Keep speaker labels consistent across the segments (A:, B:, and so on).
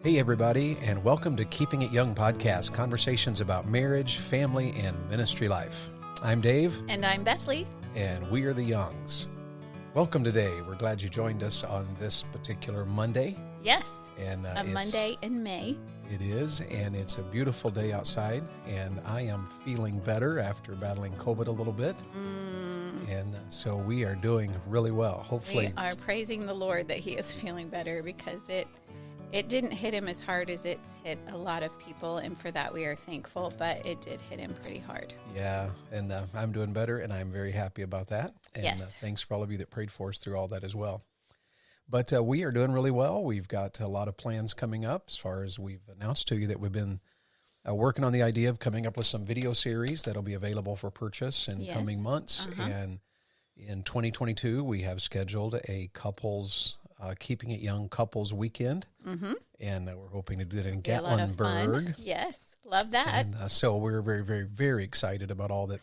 A: Hey, everybody, and welcome to Keeping It Young podcast, conversations about marriage, family, and ministry life. I'm Dave.
B: And I'm Bethany.
A: And we are the Youngs. Welcome today. We're glad you joined us on this particular Monday.
B: Yes,
A: and
B: a Monday in May.
A: It is, and it's a beautiful day outside, and I am feeling better after battling COVID a little bit. And so we are doing really well, hopefully.
B: We are praising the Lord that he is feeling better because it didn't hit him as hard as it's hit a lot of people, and for that we are thankful, but it did hit him pretty hard.
A: Yeah, and I'm doing better, and I'm very happy about that. And
B: yes.
A: Thanks for all of you that prayed for us through all that as well. But we are doing really well. We've got a lot of plans coming up as far as we've announced to you that we've been working on the idea of coming up with some video series that'll be available for purchase in coming months. And in 2022, we have scheduled a couples Keeping It Young Couples Weekend, and we're hoping to do that in Gatlinburg.
B: Yes, love that.
A: And so we're very, very, very excited about all that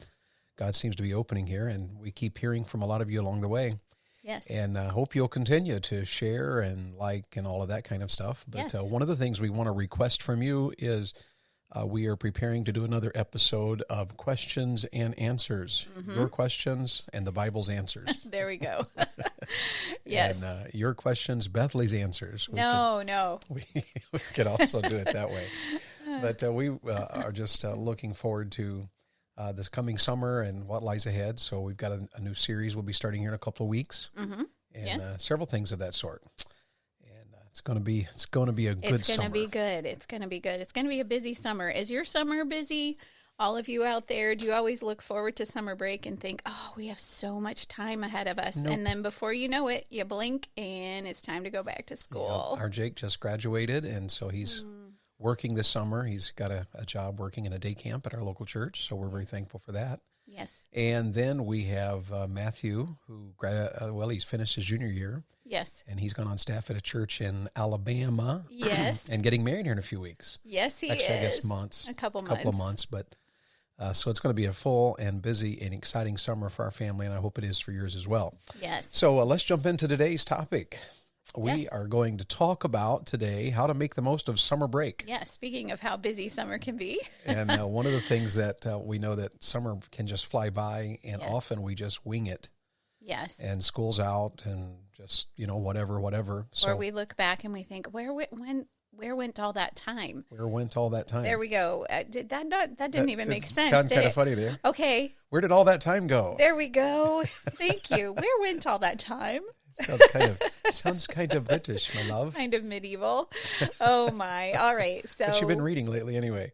A: God seems to be opening here, and we keep hearing from a lot of you along the way.
B: Yes.
A: And I hope you'll continue to share and like and all of that kind of stuff. But one of the things we want to request from you is we are preparing to do another episode of questions and answers. Your questions and the Bible's answers.
B: There we go. Yes.
A: And your questions, Bethany's answers.
B: We
A: could also do it that way. But we are just looking forward to this coming summer and what lies ahead. So we've got a new series we'll be starting here in a couple of weeks, and several things of that sort. And it's going to be a good summer.
B: It's going to be good. It's going to be good. It's going to be a busy summer. Is your summer busy? All of you out there, do you always look forward to summer break and think, oh, we have so much time ahead of us?
A: Nope.
B: And then before you know it, you blink and it's time to go back to school.
A: Yeah, our Jake just graduated, and so he's working this summer. He's got a job working in a day camp at our local church, so we're very thankful for that.
B: Yes.
A: And then we have Matthew, who, he's finished his junior year.
B: Yes.
A: And he's gone on staff at a church in Alabama.
B: Yes.
A: And getting married here in a few weeks.
B: Yes, he
A: Actually,
B: is.
A: I guess months.
B: A couple
A: of months. But so it's going to be a full and busy and exciting summer for our family, and I hope it is for yours as well.
B: Yes.
A: So let's jump into today's topic. We are going to talk about today how to make the most of summer break.
B: Yeah, speaking of how busy summer can be.
A: And one of the things that we know that summer can just fly by, and often we just wing it.
B: Yes.
A: And school's out and just, whatever. So,
B: or we look back and we think, where went all that time?
A: Where went all that time?
B: There we go. That didn't even make sense.
A: Sounds kind of funny there.
B: Okay.
A: Where did all that time go?
B: There we go. Thank you. Where went all that time?
A: Sounds kind of British, my love.
B: Kind of medieval. Oh my! All right. So
A: what you been reading lately, anyway?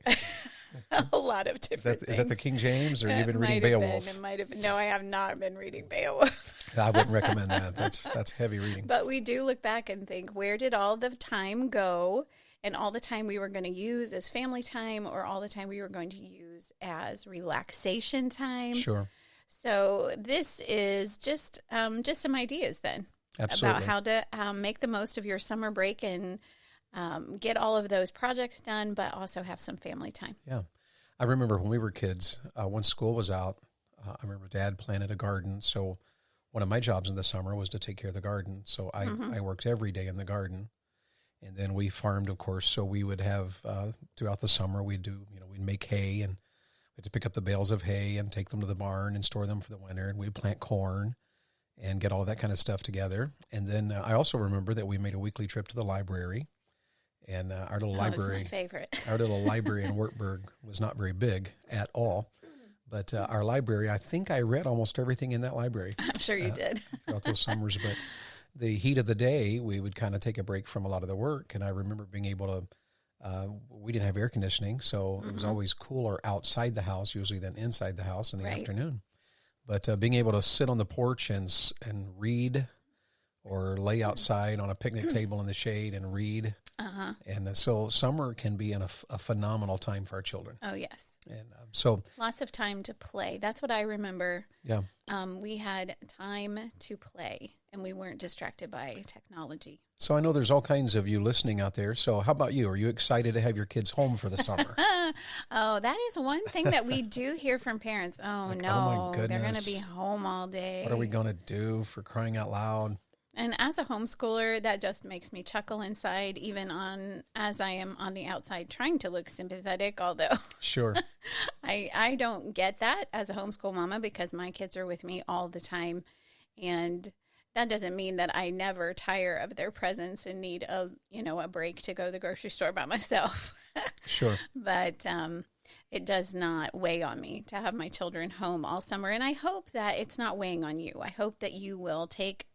B: A lot of different things.
A: Is that the King James, or you've been reading Beowulf?
B: It might have been. No, I have not been reading Beowulf.
A: I wouldn't recommend that. That's heavy reading.
B: But we do look back and think, where did all the time go? And all the time we were going to use as family time, or all the time we were going to use as relaxation time.
A: Sure.
B: So this is just some ideas then.
A: Absolutely.
B: About how to make the most of your summer break and get all of those projects done, but also have some family time.
A: Yeah. I remember when we were kids, when school was out, I remember Dad planted a garden. So one of my jobs in the summer was to take care of the garden. So I worked every day in the garden. And then we farmed, of course, so we would have, throughout the summer, we'd make hay, and we had to pick up the bales of hay and take them to the barn and store them for the winter, and we'd plant corn and get all that kind of stuff together. And then I also remember that we made a weekly trip to the library, and our little library,
B: that's my favorite.
A: Our little library in Wartburg was not very big at all, but our library, I think I read almost everything in that library.
B: I'm sure you did.
A: Throughout those summers, but the heat of the day, we would kind of take a break from a lot of the work, and I remember being able to, we didn't have air conditioning, so it was always cooler outside the house, usually than inside the house in the afternoon. But being able to sit on the porch and read, or lay outside on a picnic table in the shade and read. And so summer can be a phenomenal time for our children.
B: Oh, yes.
A: And so
B: lots of time to play. That's what I remember.
A: Yeah.
B: We had time to play, and we weren't distracted by technology.
A: So I know there's all kinds of you listening out there. So how about you? Are you excited to have your kids home for the summer?
B: Oh, that is one thing that we do hear from parents. Oh,
A: like,
B: no,
A: oh my goodness,
B: they're going to be home all day.
A: What are we going to do, for crying out loud?
B: And as a homeschooler, that just makes me chuckle inside, even as I am on the outside trying to look sympathetic, although
A: Sure.
B: I don't get that as a homeschool mama because my kids are with me all the time. And that doesn't mean that I never tire of their presence and need a break to go to the grocery store by myself.
A: Sure.
B: But it does not weigh on me to have my children home all summer. And I hope that it's not weighing on you. I hope that you will take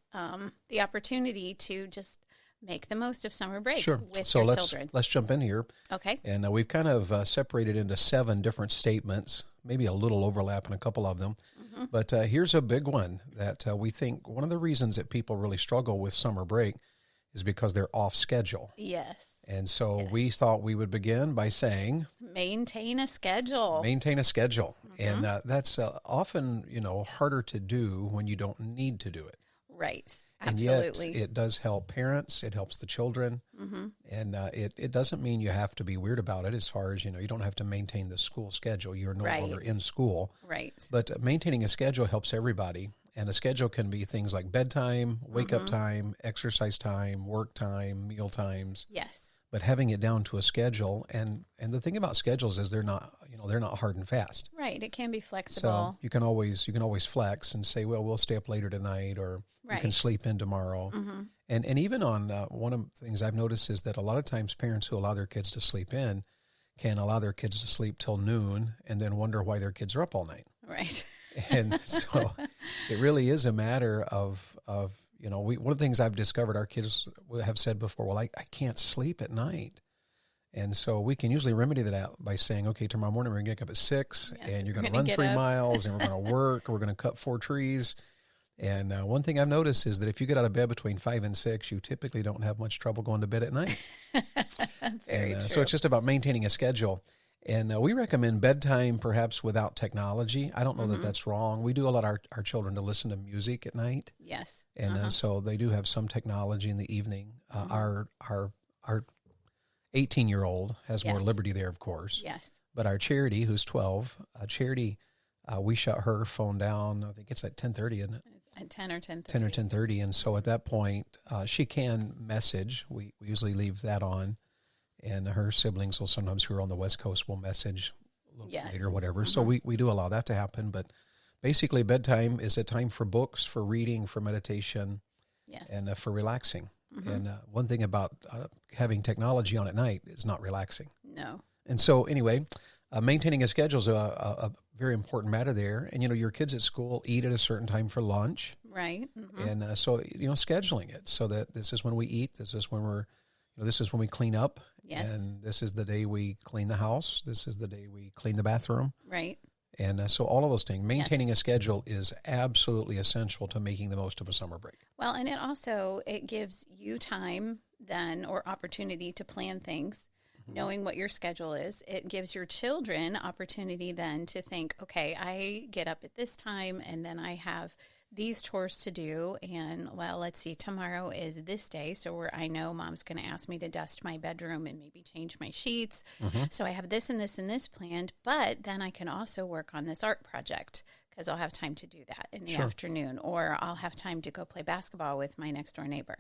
B: the opportunity to just make the most of summer break
A: Sure.
B: with
A: So
B: your children.
A: let's jump in here.
B: Okay.
A: And we've kind of separated into 7 different statements, maybe a little overlap in a couple of them. Mm-hmm. But here's a big one that we think one of the reasons that people really struggle with summer break is because they're off schedule.
B: Yes.
A: And so we thought we would begin by saying,
B: maintain a schedule.
A: Maintain a schedule. Mm-hmm. And that's often, harder to do when you don't need to do it.
B: Right. Absolutely.
A: And yet it does help parents. It helps the children. Mm-hmm. And it doesn't mean you have to be weird about it as far as, you don't have to maintain the school schedule. You're no longer in school.
B: Right.
A: But maintaining a schedule helps everybody. And a schedule can be things like bedtime, wake-up time, exercise time, work time, meal times.
B: Yes.
A: But having it down to a schedule, and the thing about schedules is they're not hard and fast.
B: Right. It can be flexible.
A: So you can always flex and say, well, we'll stay up later tonight, or you can sleep in tomorrow. Mm-hmm. And even on one of the things I've noticed is that a lot of times parents who allow their kids to sleep in can allow their kids to sleep till noon and then wonder why their kids are up all night.
B: Right.
A: And so it really is a matter of one of the things I've discovered, our kids have said before, well, I can't sleep at night. And so we can usually remedy that by saying, okay, tomorrow morning we're going to get up at 6 and you're going to run 3 miles and we're going to work, we're going to cut 4 trees. And one thing I've noticed is that if you get out of bed between 5 and 6, you typically don't have much trouble going to bed at night.
B: Very true.
A: So it's just about maintaining a schedule. And we recommend bedtime perhaps without technology. I don't know that that's wrong. We do allow our children to listen to music at night.
B: Yes.
A: And so they do have some technology in the evening. Our 18-year-old has more liberty there, of course.
B: Yes.
A: But our Charity, who's 12, we shut her phone down. I think it's at 10:30, isn't it?
B: At 10 or 10:30.
A: 10 or 10:30. And so at that point, she can message. We usually leave that on. And her siblings will sometimes, who are on the West Coast, will message a little bit later or whatever. Mm-hmm. So we do allow that to happen. But basically, bedtime is a time for books, for reading, for meditation, and for relaxing. Mm-hmm. And one thing about having technology on at night is not relaxing.
B: No.
A: And so anyway, maintaining a schedule is a very important matter there. And, your kids at school eat at a certain time for lunch.
B: Right. Mm-hmm.
A: And so, scheduling it so that this is when we eat, this is when this is when we clean up.
B: Yes.
A: And this is the day we clean the house. This is the day we clean the bathroom.
B: Right.
A: And so all of those things, maintaining a schedule is absolutely essential to making the most of a summer break.
B: Well, and it gives you time then, or opportunity to plan things, knowing what your schedule is. It gives your children opportunity then to think, okay, I get up at this time and then I have these chores to do, and let's see, tomorrow is this day, so where I know Mom's going to ask me to dust my bedroom and maybe change my sheets, so I have this and this and this planned, but then I can also work on this art project because I'll have time to do that in the afternoon, or I'll have time to go play basketball with my next door neighbor.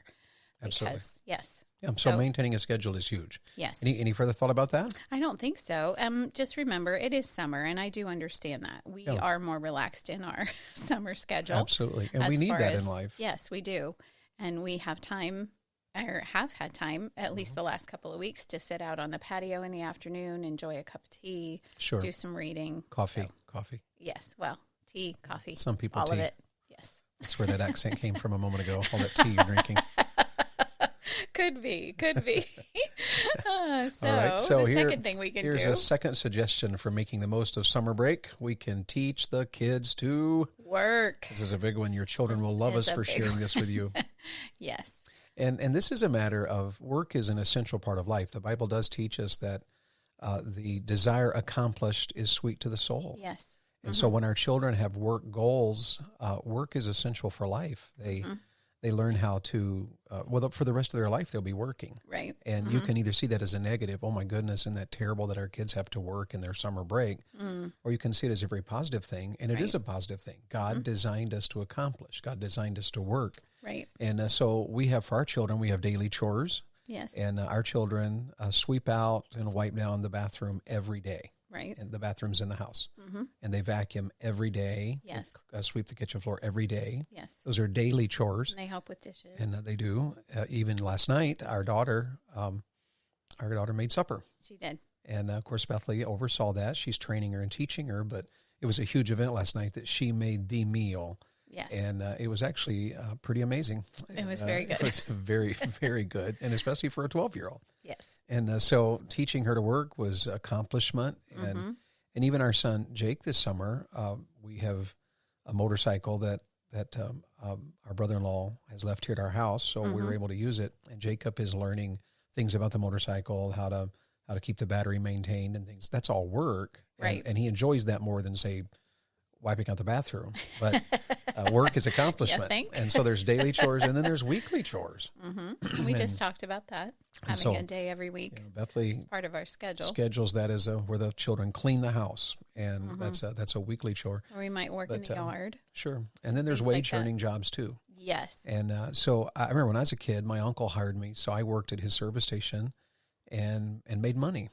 A: Absolutely.
B: Yes.
A: Yeah, so maintaining a schedule is huge.
B: Yes.
A: Any further thought about that?
B: I don't think so. Just remember, it is summer, and I do understand that. We are more relaxed in our summer schedule.
A: Absolutely. And we need that in life.
B: Yes, we do. And we have time, or have had time, at least the last couple of weeks, to sit out on the patio in the afternoon, enjoy a cup of tea, do some reading.
A: Coffee.
B: Yes. Well, tea, coffee.
A: Some people
B: all
A: tea.
B: of it. Yes.
A: That's where that accent came from a moment ago, all that tea you're drinking.
B: Could be. All right,
A: so
B: the second thing we can do.
A: Here's a second suggestion for making the most of summer break. We can teach the kids to
B: work.
A: This is a big one. Your children will love us for sharing this with you.
B: Yes.
A: And this is a matter of work is an essential part of life. The Bible does teach us that the desire accomplished is sweet to the soul.
B: Yes.
A: And so when our children have work goals, work is essential for life. They learn how to, for the rest of their life, they'll be working.
B: Right.
A: And you can either see that as a negative, oh my goodness, isn't that terrible that our kids have to work in their summer break? Or you can see it as a very positive thing, and it is a positive thing. God designed us to accomplish. God designed us to work.
B: Right.
A: And so we have, for our children, we have daily chores.
B: Yes.
A: And our children sweep out and wipe down the bathroom every day.
B: Right.
A: And the bathrooms in the house.
B: Mm-hmm.
A: And they vacuum every day.
B: Yes.
A: Sweep the kitchen floor every day.
B: Yes.
A: Those are daily chores.
B: And they help with dishes.
A: And they do. Even last night, our daughter made supper.
B: She did.
A: And of course, Bethany oversaw that. She's training her and teaching her, but it was a huge event last night that she made the meal.
B: Yes.
A: And it was actually pretty amazing.
B: It was very good.
A: It was very, very good, and especially for a 12-year-old.
B: Yes.
A: And so teaching her to work was accomplishment. And even our son, Jake, this summer, we have a motorcycle that our brother-in-law has left here at our house, so we were able to use it. And Jacob is learning things about the motorcycle, how to keep the battery maintained and things. That's all work.
B: Right.
A: And he enjoys that more than, say, wiping out the bathroom. But work is accomplishment. And so there's daily chores, and then there's weekly chores.
B: We just talked about that, having a day every week.
A: Bethany,
B: it's part of our schedule.
A: Schedules that as where the children clean the house, and that's a weekly chore.
B: Or we might work in the yard.
A: Sure. And then there's wage earning jobs too.
B: Yes.
A: And so I remember when I was a kid, my uncle hired me, so I worked at his service station and made money.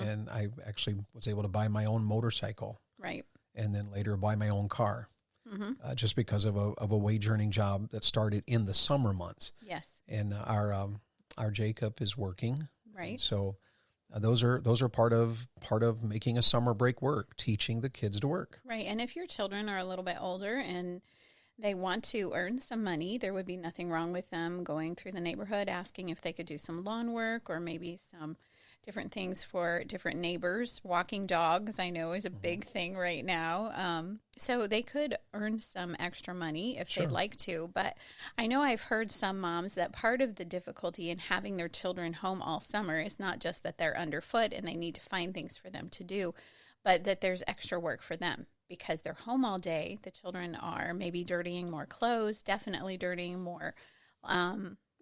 A: And I actually was able to buy my own motorcycle.
B: Right.
A: And then later buy my own car, just because of a wage earning job that started in the summer months.
B: Yes.
A: And our Jacob is working.
B: Right.
A: So those are part of making a summer break work, teaching the kids to work.
B: Right. And if your children are a little bit older and they want to earn some money, there would be nothing wrong with them going through the neighborhood, asking if they could do some lawn work or maybe some different things for different neighbors. Walking dogs, I know, is a big thing right now. So they could earn some extra money if they'd like to. But I know I've heard some moms that part of the difficulty in having their children home all summer is not just that they're underfoot and they need to find things for them to do, but that there's extra work for them because they're home all day. The children are maybe dirtying more clothes, definitely dirtying more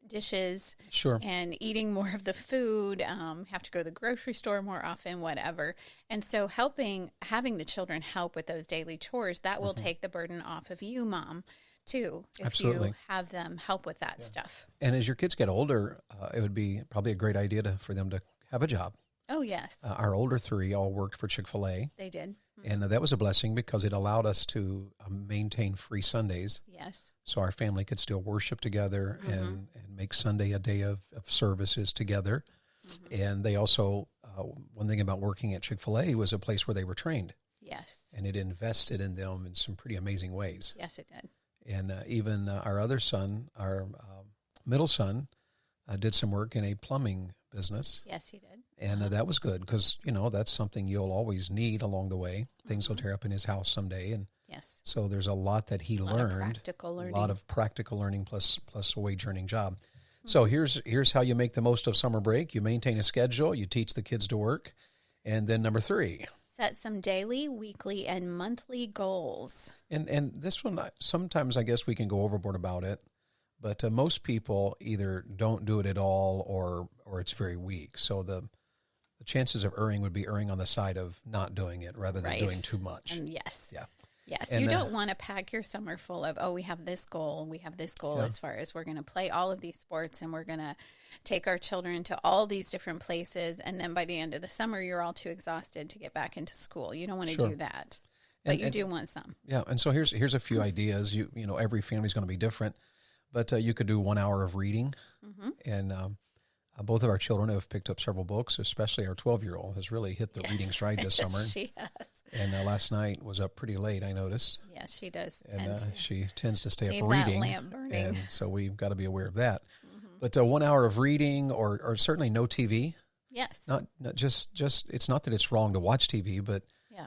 B: dishes, and eating more of the food, have to go to the grocery store more often, whatever. And so having the children help with those daily chores, that will take the burden off of you, Mom, too, if you have them help with that stuff.
A: And as your kids get older, it would be probably a great idea for them to have a job.
B: Oh, yes.
A: Our older three all worked for Chick-fil-A.
B: They did.
A: And that was a blessing because it allowed us to maintain free Sundays.
B: Yes.
A: So our family could still worship together and make Sunday a day of services together. And they also, one thing about working at Chick-fil-A was a place where they were trained.
B: Yes.
A: And it invested in them in some pretty amazing ways.
B: Yes, it did.
A: And even our other son, our middle son, did some work in a plumbing business.
B: Yes, he did.
A: And that was good because, that's something you'll always need along the way. Things will tear up in his house someday. And so there's a lot that he learned. A lot of practical learning plus a wage earning job. So here's how you make the most of summer break. You maintain a schedule. You teach the kids to work. And then number 3.
B: Set some daily, weekly, and monthly goals.
A: And this one, sometimes I guess we can go overboard about it. But most people either don't do it at all or it's very weak. So the chances of erring would be erring on the side of not doing it rather than doing too much.
B: And yes.
A: Yeah.
B: Yes. And you don't want to pack your summer full of, we have this goal. We have this goal as far as we're going to play all of these sports and we're going to take our children to all these different places. And then by the end of the summer, you're all too exhausted to get back into school. You don't want to do that. But you do want some. Yeah.
A: And so here's a few ideas. You know, every family's going to be different. But you could do 1 hour of reading, and both of our children have picked up several books, especially our 12-year-old has really hit the reading stride this summer.
B: She has.
A: And last night was up pretty late, I noticed.
B: Yes, she does.
A: And she tends to stay
B: leave
A: up reading.
B: That lamp burning.
A: And so we've got to be aware of that. But 1 hour of reading or certainly no TV.
B: Yes.
A: Not just it's not that it's wrong to watch TV, but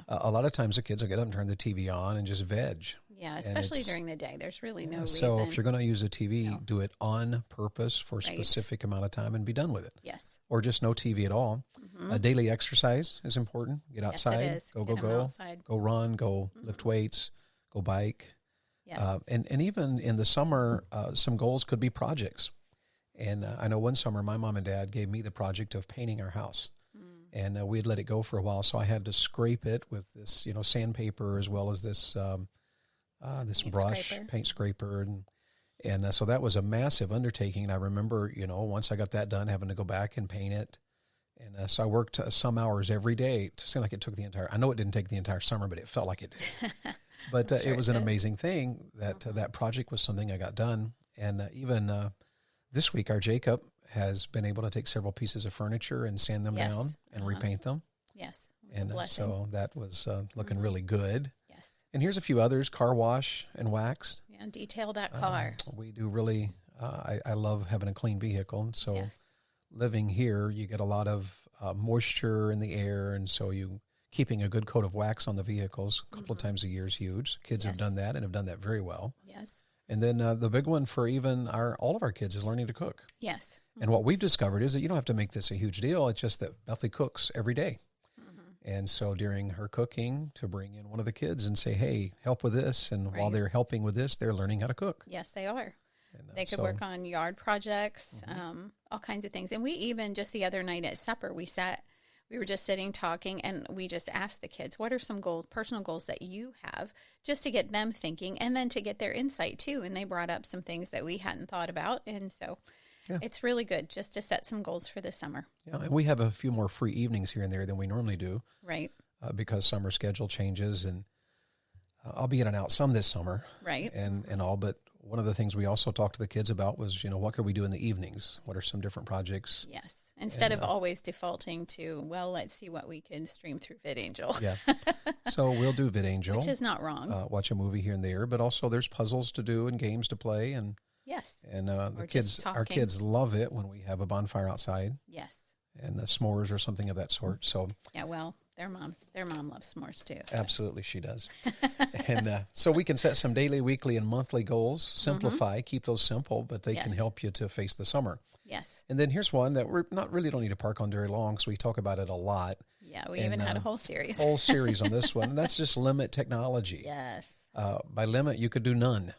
A: a lot of times the kids will get up and turn the TV on and just veg.
B: Yeah, especially during the day. There's really no reason.
A: So if you're going to use a TV, do it on purpose for a specific amount of time and be done with it.
B: Yes.
A: Or just no TV at all. Daily exercise is important. Get outside.
B: Yes, it is.
A: Go.
B: Outside.
A: Go run. Go lift weights. Go bike.
B: Yes.
A: And even in the summer, some goals could be projects. And I know one summer my mom and dad gave me the project of painting our house. And we had let it go for a while, so I had to scrape it with this, sandpaper as well as this this paint scraper, And so that was a massive undertaking. And I remember, once I got that done, having to go back and paint it. And so I worked some hours every day. It seemed like it took I know it didn't take the entire summer, but it felt like it did. But
B: sure
A: it was an amazing thing that that project was something I got done. And even this week, our Jacob has been able to take several pieces of furniture and sand them down and repaint them.
B: Yes.
A: And so that was looking really good.
B: Yes.
A: And here's a few others: car wash and wax.
B: Yeah, detail that car.
A: We do really. I love having a clean vehicle. So living here, you get a lot of moisture in the air, and so keeping a good coat of wax on the vehicles a couple of times a year is huge. Kids have done that and have done that very well.
B: Yes.
A: And then the big one for even all of our kids is learning to cook.
B: Yes.
A: And what we've discovered is that you don't have to make this a huge deal. It's just that Bethany cooks every day. And so during her cooking, to bring in one of the kids and say, hey, help with this. And while they're helping with this, they're learning how to cook.
B: Yes, they are. And, they could work on yard projects, all kinds of things. And we even, just the other night at supper, we were just sitting talking, and we just asked the kids, what are some personal goals that you have, just to get them thinking and then to get their insight too. And they brought up some things that we hadn't thought about. And so it's really good just to set some goals for the summer. Yeah,
A: and we have a few more free evenings here and there than we normally do.
B: Right.
A: Because summer schedule changes, and I'll be in and out some this summer.
B: Right.
A: And all, but one of the things we also talked to the kids about was, what could we do in the evenings? What are some different projects?
B: Yes. Instead of always defaulting to, let's see what we can stream through VidAngel.
A: Yeah. So we'll do VidAngel.
B: Which is not wrong.
A: Watch a movie here and there, but also there's puzzles to do and games to play. And
B: yes.
A: And our kids love it when we have a bonfire outside.
B: Yes.
A: And s'mores or something of that sort. So
B: yeah, their mom loves s'mores too. So.
A: Absolutely, she does. And so we can set some daily, weekly, and monthly goals. Simplify, keep those simple, but they can help you to face the summer.
B: Yes.
A: And then here's one that we're don't need to park on very long, so we talk about it a lot.
B: Yeah, we even had a whole series.
A: On this one, and that's just limit technology.
B: Yes.
A: By limit, you could do none.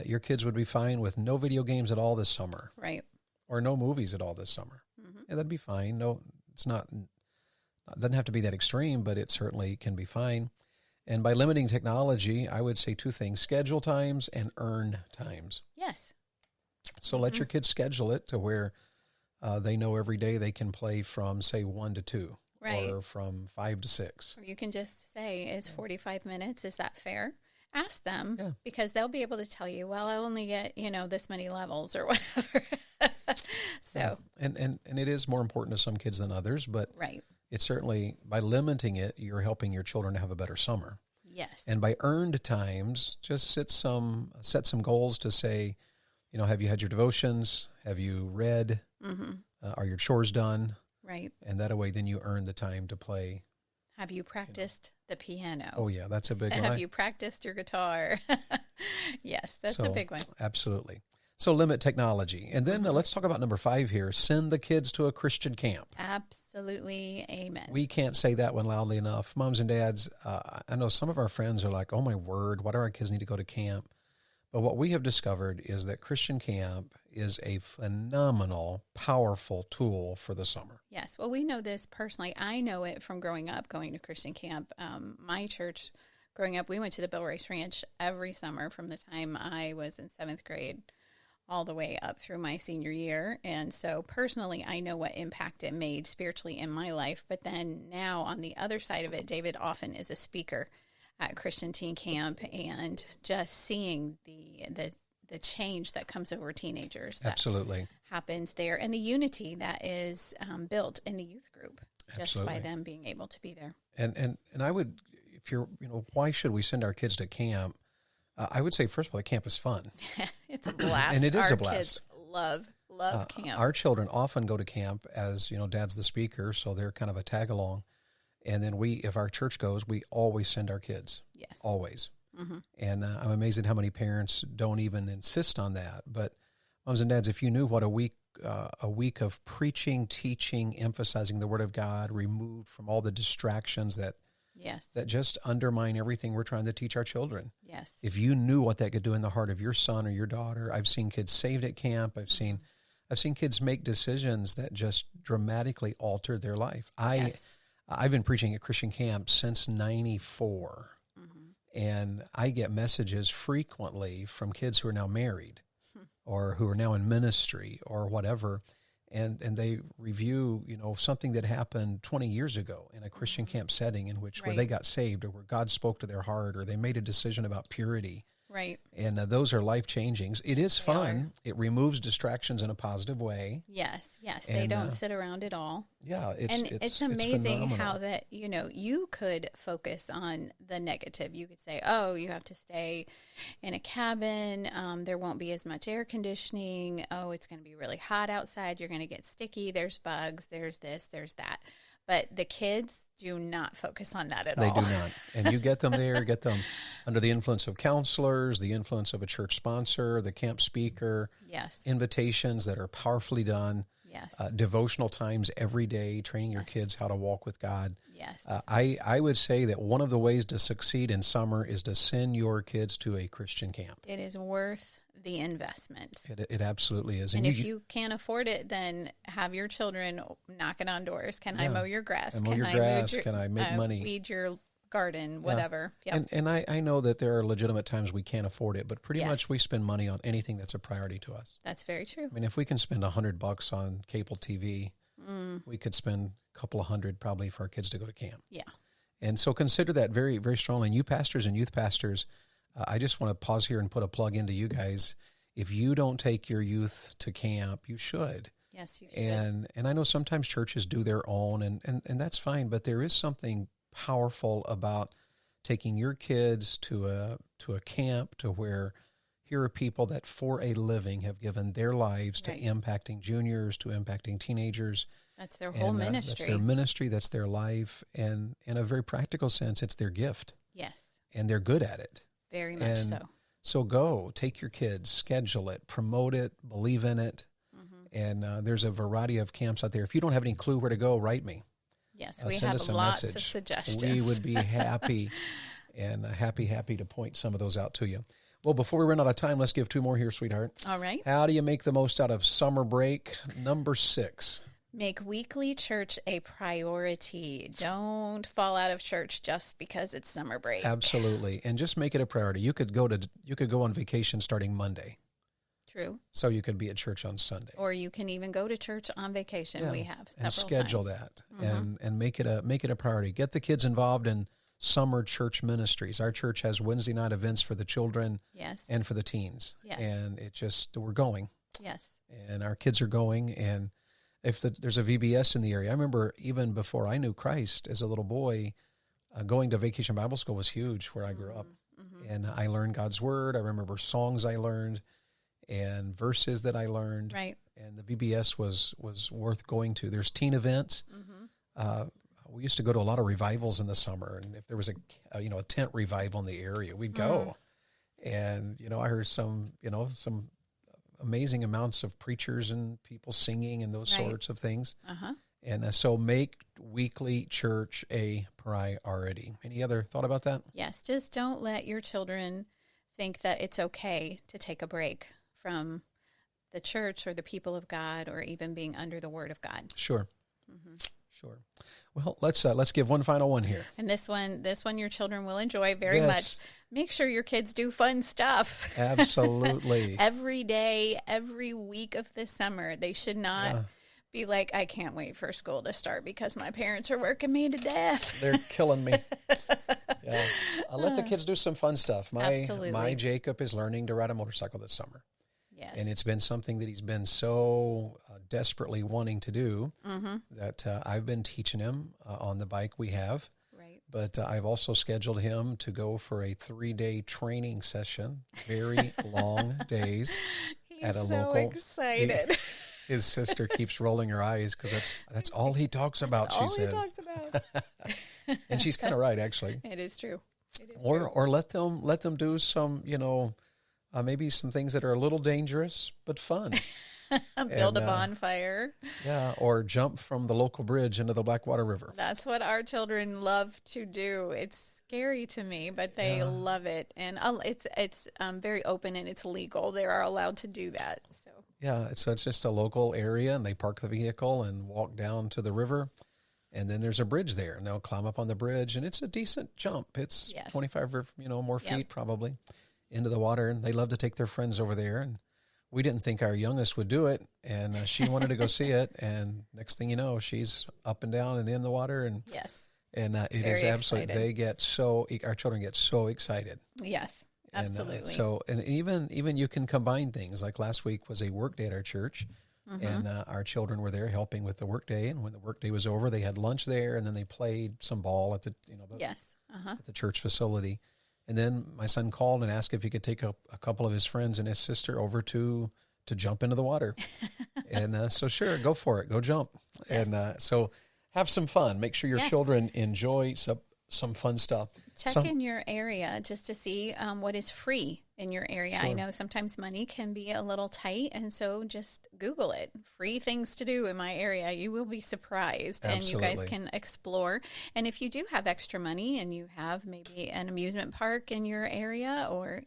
A: Your kids would be fine with no video games at all this summer.
B: Right.
A: Or no movies at all this summer. Yeah, that'd be fine. No, it's not. It doesn't have to be that extreme, but it certainly can be fine. And by limiting technology, I would say two things: schedule times and earn times.
B: Yes.
A: So let your kids schedule it to where they know every day they can play from, say, 1 to 2.
B: Right.
A: Or from 5 to 6.
B: Or you can just say, is 45 minutes, is that fair? Ask them, because they'll be able to tell you, I only get, this many levels or whatever. So.
A: And it is more important to some kids than others, but
B: right.
A: It's certainly, by limiting it, you're helping your children to have a better summer.
B: Yes.
A: And by earned times, just set some goals to say, have you had your devotions? Have you read? Are your chores done?
B: Right.
A: And that way, then you earn the time to play.
B: Have you practiced the piano?
A: Oh, yeah, that's a big one.
B: Have you practiced your guitar? Yes, that's a big one.
A: Absolutely. So limit technology. And then let's talk about number 5 here. Send the kids to a Christian camp.
B: Absolutely. Amen.
A: We can't say that one loudly enough. Moms and dads, I know some of our friends are like, oh, my word, why do our kids need to go to camp? But what we have discovered is that Christian camp is a phenomenal, powerful tool for the summer.
B: Yes. Well, we know this personally. I know it from growing up, going to Christian camp. My church, growing up, we went to the Bill Race Ranch every summer from the time I was in 7th grade all the way up through my senior year. And so personally, I know what impact it made spiritually in my life. But then now on the other side of it, David often is a speaker at Christian teen camp, and just seeing the change that comes over teenagers. That
A: Absolutely.
B: happens there, and the unity that is built in the youth group just
A: Absolutely.
B: by them being able to be there.
A: And I would, if you're, why should we send our kids to camp? I would say, first of all, the camp is fun.
B: It's a blast.
A: And it is
B: Our
A: a blast.
B: Kids love camp.
A: Our children often go to camp as, Dad's the speaker, so they're kind of a tag along. And then if our church goes, we always send our kids.
B: Yes.
A: Always. And I'm amazed at how many parents don't even insist on that. But moms and dads, if you knew what a week of preaching, teaching, emphasizing the Word of God, removed from all the distractions that just undermine everything we're trying to teach our children.
B: Yes.
A: If you knew what that could do in the heart of your son or your daughter. I've seen kids saved at camp. I've seen kids make decisions that just dramatically alter their life. I've been preaching at Christian camp since 94. And I get messages frequently from kids who are now married or who are now in ministry or whatever. And they review, something that happened 20 years ago in a Christian camp setting in which where they got saved or where God spoke to their heart or they made a decision about purity.
B: Right.
A: And those are life-changing. It is fun. It removes distractions in a positive way.
B: Yes. They don't sit around at all.
A: Yeah.
B: It's amazing how that, you could focus on the negative. You could say, oh, you have to stay in a cabin. There won't be as much air conditioning. Oh, it's going to be really hot outside. You're going to get sticky. There's bugs. There's this, there's that. But the kids do not focus on that at all.
A: They do not. And you get them there, get them under the influence of counselors, the influence of a church sponsor, the camp speaker.
B: Yes.
A: Invitations that are powerfully done.
B: Yes.
A: Devotional times every day, training your kids how to walk with God.
B: Yes.
A: I would say that one of the ways to succeed in summer is to send your kids to a Christian camp.
B: It is worth the investment.
A: It absolutely is.
B: And if you can't afford it, then have your children knocking on doors. Can I mow your grass?
A: Can I make money?
B: Weed your garden, whatever.
A: Yep. And I know that there are legitimate times we can't afford it, but pretty much we spend money on anything that's a priority to us.
B: That's very true.
A: I mean, if we can spend $100 on cable TV, we could spend a couple of hundred probably for our kids to go to camp.
B: Yeah.
A: And so consider that very, very strongly. And you pastors and youth pastors, I just want to pause here and put a plug into you guys. If you don't take your youth to camp, you should.
B: Yes, you should.
A: And I know sometimes churches do their own, and that's fine, but there is something powerful about taking your kids to a camp to where here are people that for a living have given their lives to impacting juniors, to impacting teenagers.
B: That's their whole ministry.
A: That's their ministry, that's their life, and in a very practical sense, it's their gift.
B: Yes.
A: And they're good at it.
B: Very much so.
A: So go, take your kids, schedule it, promote it, believe in it. And there's a variety of camps out there. If you don't have any clue where to go, write me.
B: Yes, we have lots of suggestions.
A: We would be happy and happy to point some of those out to you. Well, before we run out of time, let's give two more here, sweetheart.
B: All right.
A: How do you make the most out of summer break? Number 6.
B: Make weekly church a priority. Don't fall out of church just because it's summer break.
A: Absolutely. And just make it a priority. You could go on vacation starting Monday.
B: True.
A: So you could be at church on Sunday.
B: Or you can even go to church on vacation. Yeah. We have several
A: and schedule
B: times.
A: That and make it a priority. Get the kids involved in summer church ministries. Our church has Wednesday night events for the children and for the teens.
B: Yes.
A: And we're going.
B: Yes.
A: And our kids are going, and if there's a VBS in the area. I remember even before I knew Christ as a little boy, going to Vacation Bible School was huge where I grew up. And I learned God's Word. I remember songs I learned and verses that I learned.
B: Right.
A: And the VBS was worth going to. There's teen events. We used to go to a lot of revivals in the summer, and if there was a tent revival in the area, we'd go. And I heard some amazing amounts of preachers and people singing and those sorts of things. And so make weekly church a priority. Any other thought about that?
B: Yes, just don't let your children think that it's okay to take a break from the church or the people of God or even being under the Word of God.
A: Sure. Sure. Well, let's give one final one here.
B: And this one your children will enjoy very much. Make sure your kids do fun stuff.
A: Absolutely.
B: Every day, every week of the summer. They should not be like, I can't wait for school to start because my parents are working me to death.
A: They're killing me. I'll let the kids do some fun stuff. My Jacob is learning to ride a motorcycle this summer.
B: Yes.
A: And it's been something that he's been so desperately wanting to do that I've been teaching him on the bike we have.
B: Right.
A: But I've also scheduled him to go for a 3-day training session, very long days.
B: He's so excited.
A: His sister keeps rolling her eyes because that's all he talks about, she says.
B: All he talks about.
A: And she's kind of right, actually.
B: It is true.
A: Or let them do some, maybe some things that are a little dangerous but fun.
B: Build a bonfire.
A: Yeah, or jump from the local bridge into the Blackwater River.
B: That's what our children love to do. It's scary to me, but they love it, and it's very open and it's legal. They are allowed to do that. So so it's just a local area, and they park the vehicle and walk down to the river.
A: And then there's a bridge there, and they'll climb up on the bridge, and it's a decent jump. It's 25 or more feet probably into the water, and they love to take their friends over there. And we didn't think our youngest would do it, and she wanted to go see it. And next thing you know, she's up and down and in the water, and it is absolutely. Our children get so excited.
B: Yes, absolutely.
A: And even you can combine things. Like last week was a work day at our church. And our children were there helping with the workday. And when the workday was over, they had lunch there, and then they played some ball at the at the church facility. And then my son called and asked if he could take a couple of his friends and his sister over to jump into the water. And so sure, go for it, go jump. Yes. And so have some fun. Make sure your children enjoy some fun stuff.
B: Check in your area just to see what is free in your area. Sure. I know sometimes money can be a little tight, and so just Google it. Free things to do in my area. You will be surprised. Absolutely. And you guys can explore. And if you do have extra money and you have maybe an amusement park in your area, or,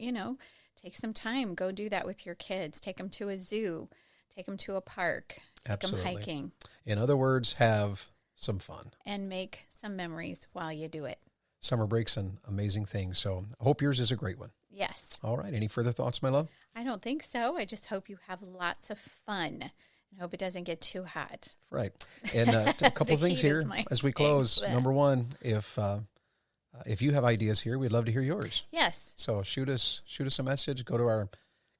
B: take some time. Go do that with your kids. Take them to a zoo. Take them to a park. Take them hiking.
A: In other words, have some fun.
B: And make some memories while you do it.
A: Summer break's an amazing thing. So I hope yours is a great one.
B: Yes.
A: All right. Any further thoughts, my love?
B: I don't think so. I just hope you have lots of fun. I hope it doesn't get too hot.
A: Right. And a couple of things here as we close. Number one, if you have ideas here, we'd love to hear yours.
B: Yes.
A: So shoot us a message. Go to our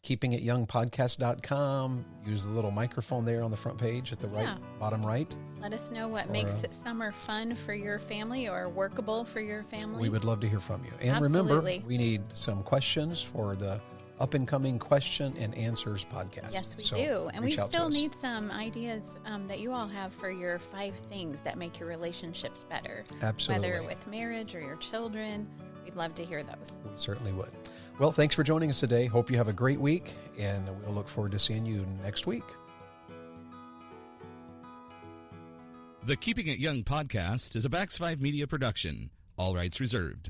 A: keepingityoungpodcast.com. Use the little microphone there on the front page at the bottom right.
B: Let us know what makes summer fun for your family or workable for your family.
A: We would love to hear from you. And remember, we need some questions for the up-and-coming question and answers podcast.
B: Yes, we do. And we still need some ideas that you all have for your 5 things that make your relationships better.
A: Absolutely.
B: Whether with marriage or your children. We'd love to hear those.
A: We certainly would. Well, thanks for joining us today. Hope you have a great week, and we'll look forward to seeing you next week.
C: The Keeping It Young podcast is a Bax 5 Media production. All rights reserved.